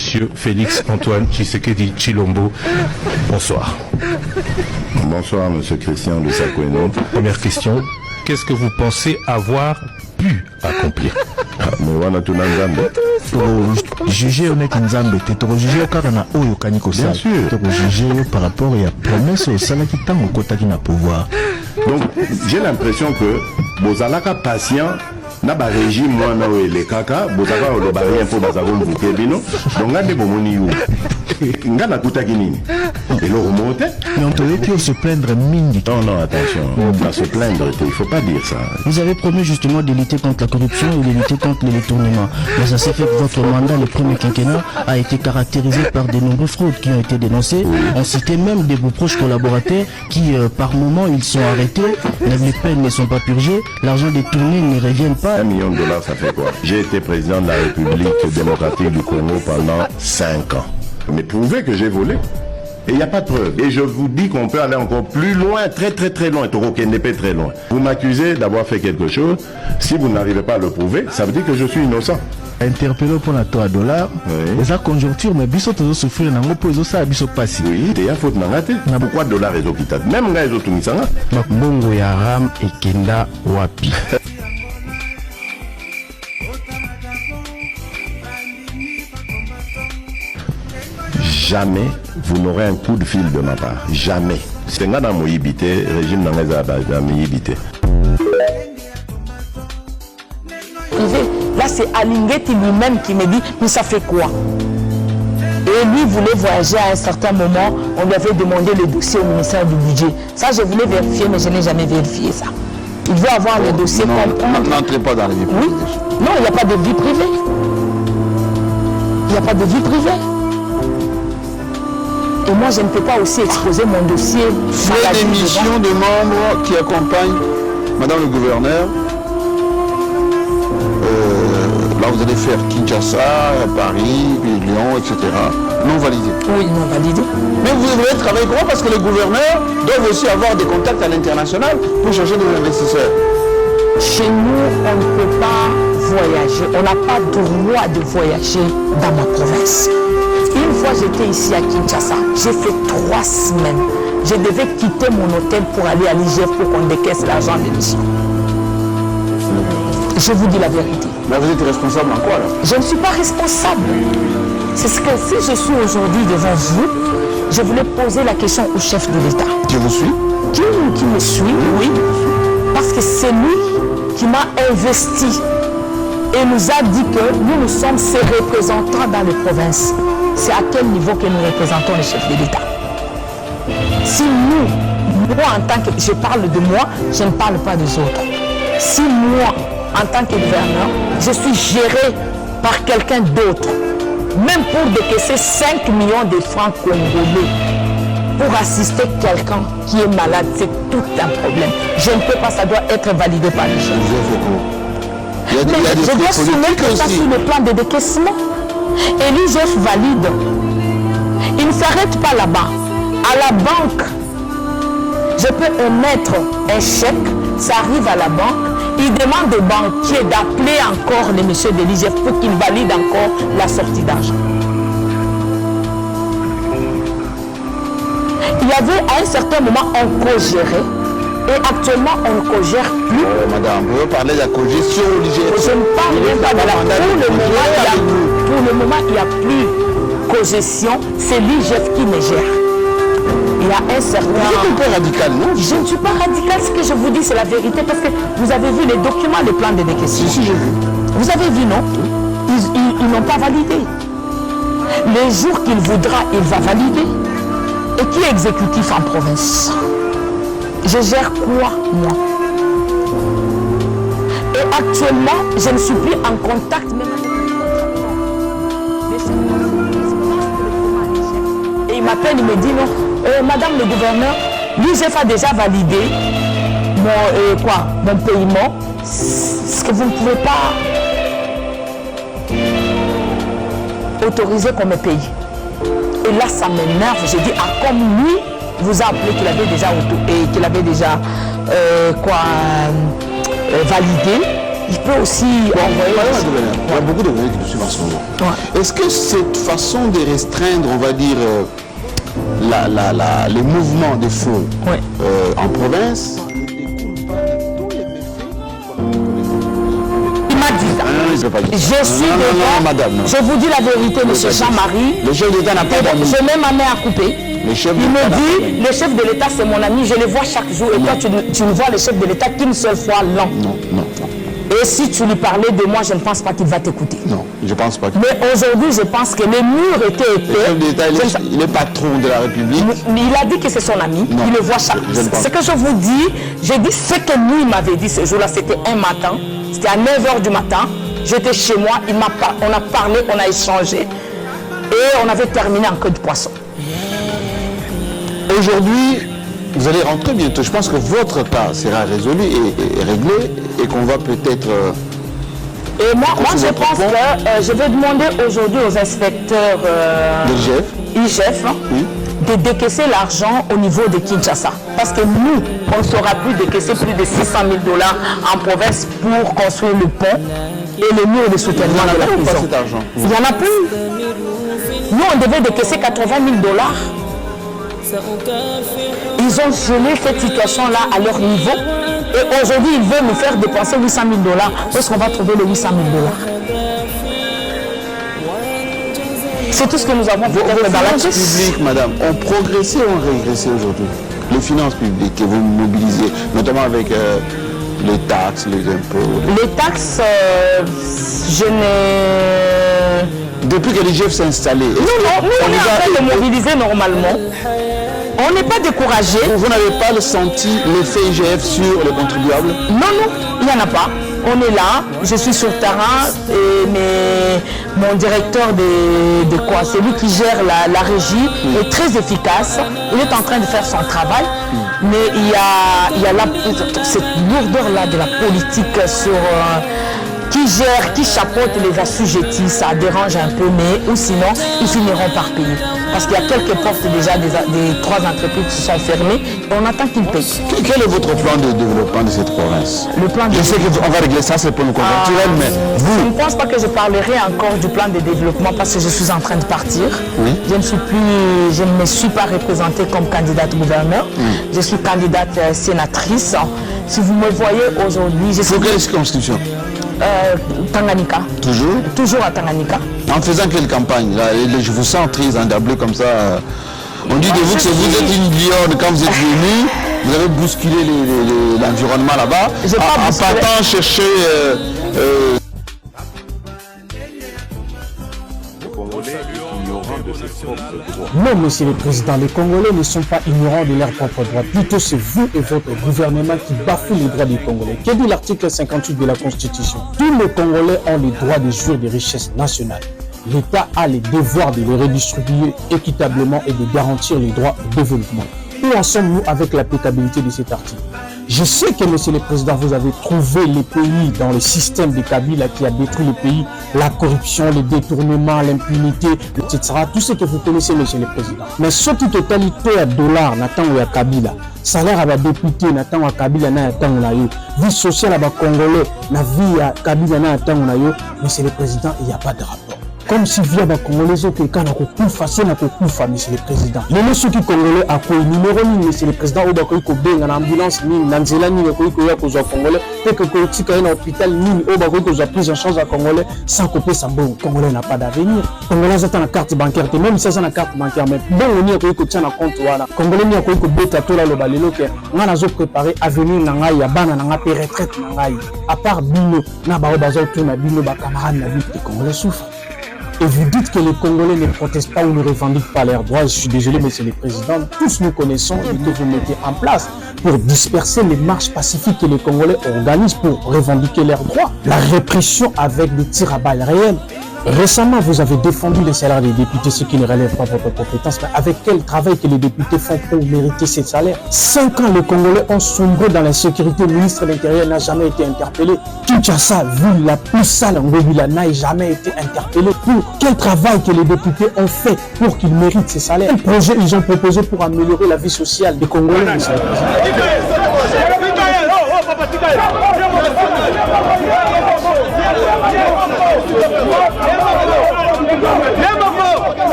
Monsieur Félix Antoine Tshisekedi Tshilombo. Bonsoir. Bonsoir, Monsieur Christian de Sakweno. Première question, qu'est-ce que vous pensez avoir pu accomplir? Juger honnête Nzambe, juger Karana Oyo Kaniko. Bien sûr. Juger par rapport à la promesse au Salaki Tango Kotaki na pouvoir. Donc, j'ai l'impression que Bozalaka patient. Na ba régime moi na les kaka bozaka le barien pour bazako mvuke bino donc ngade bomoni yo ngana kutaki nini et le remonter mais on devait se plaindre mingi. Non attention, on va se plaindre, il faut pas dire ça. Vous avez promis justement de lutter contre la corruption et de lutter contre les détournements, mais ça s'est fait que votre mandat, le premier quinquennat, a été caractérisé par de nombreuses fraudes qui ont été dénoncées. On citait même de vos proches collaborateurs qui par moment ils sont arrêtés, les peines ne sont pas purgées, l'argent détourné ne revient pas. $1 million, ça fait quoi? J'ai été président de la République démocratique du Congo pendant 5 ans. Mais prouvez que j'ai volé. Et il n'y a pas de preuve. Et je vous dis qu'on peut aller encore plus loin, très loin. Très loin. Vous m'accusez d'avoir fait quelque chose. Si vous n'arrivez pas à le prouver, ça veut dire que je suis innocent. Interpellé pour la $3. Et ça conjoncture, mais biso tozo souffrir nango po ezo sa biso pasi. Oui, et il y a faute nangate. Pourquoi $1 ezo kita? Même nga ezo tumisanga. Bongo ya ram et kenda wapi. Jamais vous n'aurez un coup de fil de ma part. Jamais. C'est un gars dans mon ibité, régime dans mes ibité. Là, c'est Alingeti lui-même qui me dit, mais ça fait quoi? Et lui voulait voyager à un certain moment. On lui avait demandé le dossier au ministère du budget. Ça, je voulais vérifier, mais je n'ai jamais vérifié ça. Il veut avoir le dossier comprendre. N'entrez pas dans les vies privées. Oui. Non, il n'y a pas de vie privée. Il n'y a pas de vie privée. Et moi, je ne peux pas aussi exposer mon dossier. Les démissions de membres qui accompagnent Madame le gouverneur. Là, vous allez faire Kinshasa, Paris, Lyon, etc. Non validé. Oui, non validé. Mais vous devez travailler comment? Parce que les gouverneurs doivent aussi avoir des contacts à l'international pour chercher des investisseurs. Chez nous, on ne peut pas voyager. On n'a pas droit de voyager dans ma province. Une fois j'étais ici à Kinshasa, j'ai fait 3 semaines. Je devais quitter mon hôtel pour aller à l'IGF pour qu'on décaisse l'argent de l'émission. Je vous dis la vérité. Mais vous êtes responsable en quoi là? Je ne suis pas responsable. C'est ce que si je suis aujourd'hui devant vous, je voulais poser la question au chef de l'État. Qui vous suit? Qui me suit, oui. Parce que c'est lui qui m'a investi et nous a dit que nous sommes ses représentants dans les provinces. C'est à quel niveau que nous représentons le chef de l'État? Si moi en tant que... Je parle de moi, je ne parle pas des autres. Si moi, en tant que gouverneur, je suis géré par quelqu'un d'autre, même pour décaisser 5 millions de francs congolais, pour assister quelqu'un qui est malade, c'est tout un problème. Je ne peux pas, ça doit être validé par les gens. Mais je dois soumettre ça sur le plan de décaissement. Et l'IGF valide. Il ne s'arrête pas là-bas. À la banque, je peux émettre un chèque, ça arrive à la banque, il demande au banquier d'appeler encore les messieurs de l'IGF pour qu'ils valident encore la sortie d'argent. Il y avait à un certain moment on co-gérait et actuellement on ne co-gère plus. Madame, vous parlez de la co-gestion au l'IGF. Je ne parle même pas de la pour le moment, il n'y a plus co-gestion, c'est l'IGF qui me gère. Il y a un certain... Vous êtes un peu radical, non? Je ne suis pas radical, ce que je vous dis c'est la vérité parce que vous avez vu les documents, les plans de décaissement. Si, j'ai vu. Vous avez vu, non? Ils n'ont pas validé. Les jours qu'il voudra, il va valider. Et qui est exécutif en province? Je gère quoi, moi? Et actuellement, je ne suis plus en contact même avec et il m'appelle, il me dit non, madame le gouverneur, l'IGF a déjà validé mon paiement. Ce que vous ne pouvez pas autoriser qu'on me paye. Et là, ça m'énerve. Je dis, ah, comme lui vous a appelé qu'il avait déjà validé, il peut aussi envoyer... Il y a beaucoup de gouverneurs qui nous suivent en ce moment. Ouais. Est-ce que cette façon de restreindre, on va dire, les mouvements de fond en province, il m'a dit ça. Je suis madame. Je vous dis la vérité, M. Jean-Marie. Le chef d'État n'a pas d'amis. Je mets ma main à couper. Il me dit, le chef de l'État c'est mon ami, je le vois chaque jour. Et toi, tu ne vois le chef de l'État qu'une seule fois l'an. Non. Et si tu lui parlais de moi, je ne pense pas qu'il va t'écouter. Non, je ne pense pas. Mais aujourd'hui, je pense que les murs étaient épais. Le chef d'État, il est patron de la République. Il a dit que c'est son ami. Non, il le voit chaque jour. Ce que je vous dis, j'ai dit ce que lui m'avait dit ce jour-là, c'était un matin. C'était à 9h du matin. J'étais chez moi, on a parlé, on a échangé. Et on avait terminé en queue de poisson. Aujourd'hui, vous allez rentrer bientôt. Je pense que votre cas sera résolu et réglé et qu'on va peut-être... Et moi je pense que je vais demander aujourd'hui aux inspecteurs IGF de décaisser l'argent au niveau de Kinshasa. Parce que nous, on ne saura plus décaisser plus de 600 000 $ en province pour construire le pont et le mur de soutènement de la prison. Il n'y en a plus. Nous, on devait décaisser 80 000 $. Ils ont gelé cette situation-là à leur niveau et aujourd'hui ils veulent nous faire dépenser 800 000 $. Où est-ce qu'on va trouver les 800 000 $? C'est tout ce que nous avons peut-être dans la caisse. Publiques, madame, ont progressé ou ont régressé aujourd'hui? Les finances publiques que vous mobilisez, notamment avec les taxes, les impôts. Les taxes, je n'ai... Depuis que l'IGF s'est installé. Nous, on est en train de mobiliser normalement. On n'est pas découragé. Vous n'avez pas senti l'effet IGF sur les contribuables? Non, il n'y en a pas. On est là, je suis sur le terrain, mon directeur de quoi, celui qui gère la régie, est très efficace. Il est en train de faire son travail, mais il y a cette lourdeur-là de la politique sur... qui gère, qui chapeaute les assujettis, ça dérange un peu, mais ou sinon, ils finiront par payer. Parce qu'il y a quelques portes déjà des 3 entreprises qui sont fermées, et on attend qu'ils payent. Quel est votre plan de développement de cette province? Le plan de Je sais qu'on va régler ça, c'est pour le conjoncturel, mais vous... Je ne pense pas que je parlerai encore du plan de développement parce que je suis en train de partir. Oui. Je ne me suis pas représentée comme candidate gouverneur. Je suis candidate sénatrice. Si vous me voyez aujourd'hui, je suis... Pour quelle circonscription? Tanganyika. Toujours? Toujours à Tanganyika. En faisant quelle campagne là, je vous sens très endablé comme ça. On dit de vous que vous êtes une lionne quand vous êtes venu. Vous avez bousculé l'environnement là-bas. En partant chercher... Non, monsieur le président, les Congolais ne sont pas ignorants de leurs propres droits. Plutôt, c'est vous et votre gouvernement qui bafouent les droits des Congolais. Que dit l'article 58 de la Constitution? Tous les Congolais ont le droit de jouir des richesses nationales. L'État a le devoir de les redistribuer équitablement et de garantir les droits au développement. Où en sommes-nous avec l'applicabilité de cet article? Je sais que, monsieur le président, vous avez trouvé les pays dans le système de Kabila qui a détruit le pays, la corruption, les détournements, l'impunité, etc. Tout ce que vous connaissez, monsieur le président. Mais ce qui totalité à dollars, n'attend ou à Kabila, salaire à la députée, n'attend à Kabila, n'attend ou à vie sociale à la Congolais, la vie à Kabila, n'attend ou à monsieur le président, il n'y a pas de rapport. Comme si via les Congolais au Kéka n'a pas facile n'a pas monsieur le président. Les gens qui Congolais à quoi numéro 1 monsieur le président au Bakoy ko benga na ambulance ni na nzela ni ko ko ya ko za Congolais peut que ko tika na hôpital ni au Bakoy ko za prise en charge à Congolais sans couper sa bon Congolais n'a pas d'avenir. Congolais ont une carte bancaire même si ça na carte bancaire mais bon on y ko tient na compte wana. Congolais ni ko beta to la lo balelo ke ngana zo préparer avenir na ngai ya bana na ngai retraite na ngai. À part bino na ba bazo to na bino ba camarades na vie les Congolais souffrent. Et vous dites que les Congolais ne protestent pas ou ne revendiquent pas leurs droits. Je suis désolé, monsieur le président. Tous nous connaissons et que vous mettez en place pour disperser les marches pacifiques que les Congolais organisent pour revendiquer leurs droits. La répression avec des tirs à balles réelles. Récemment, vous avez défendu les salaires des députés, ce qui ne relève pas de votre compétence. Mais avec quel travail que les députés font pour mériter ces salaires? 5 ans, les Congolais ont sombré dans l'insécurité. Le ministre de l'Intérieur n'a jamais été interpellé. Kinshasa, ville la plus sale en Ngobila, n'a jamais été interpellé. Pour quel travail que les députés ont fait pour qu'ils méritent ces salaires? Quel projet ils ont proposé pour améliorer la vie sociale des Congolais, monsieur le président?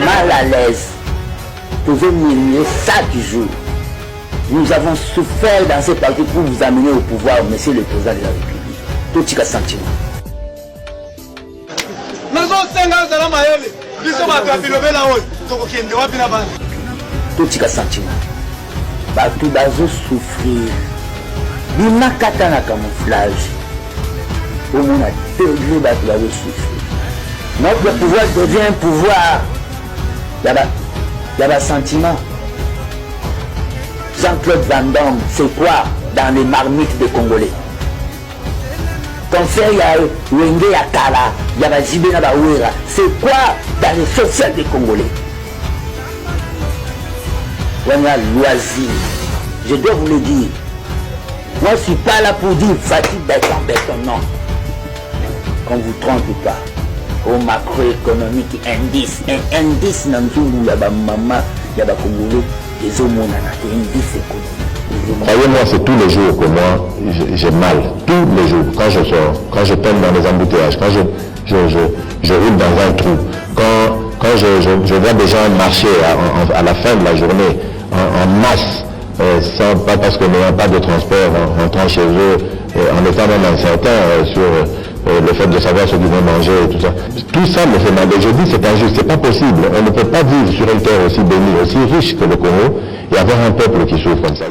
Mal à l'aise. Pouvez mener ça du jour. Nous avons souffert dans ce parti pour vous amener au pouvoir, monsieur le président de la République. Tout ce sentiment. Tout ce sentiment. Tout bazo souffrir. Bima kata na camouflage. Au moins à degré bazo souffrir. Notre pouvoir devient un pouvoir. Il y a un sentiment. Jean-Claude Van Damme, c'est quoi dans les marmites des Congolais? Ton frère, il y a Wenge, il y a Kala, il y a Jibé Nabawera. C'est quoi dans les sociales des Congolais? On a loisir. Je dois vous le dire. Moi, je ne suis pas là pour dire fatigue béton, non. Qu'on ne vous trompe pas. Au macroéconomique, indice. Un indice, dans il y a maman, il y a Congolais. Croyez-moi, c'est tous les jours que moi, j'ai mal. Tous les jours. Quand je sors, quand je tombe dans les embouteillages, quand je roule dans un trou, quand je vois des gens marcher à la fin de la journée en masse, pas parce que n'ayant pas de transport, en rentrant chez eux, en étant même incertain sur le fait de savoir ce qu'ils vont manger et tout ça. Tout ça me fait mal. Et je dis c'est injuste, c'est pas possible. On ne peut pas vivre sur une terre aussi bénie, aussi riche que le Congo et avoir un peuple qui souffre comme ça.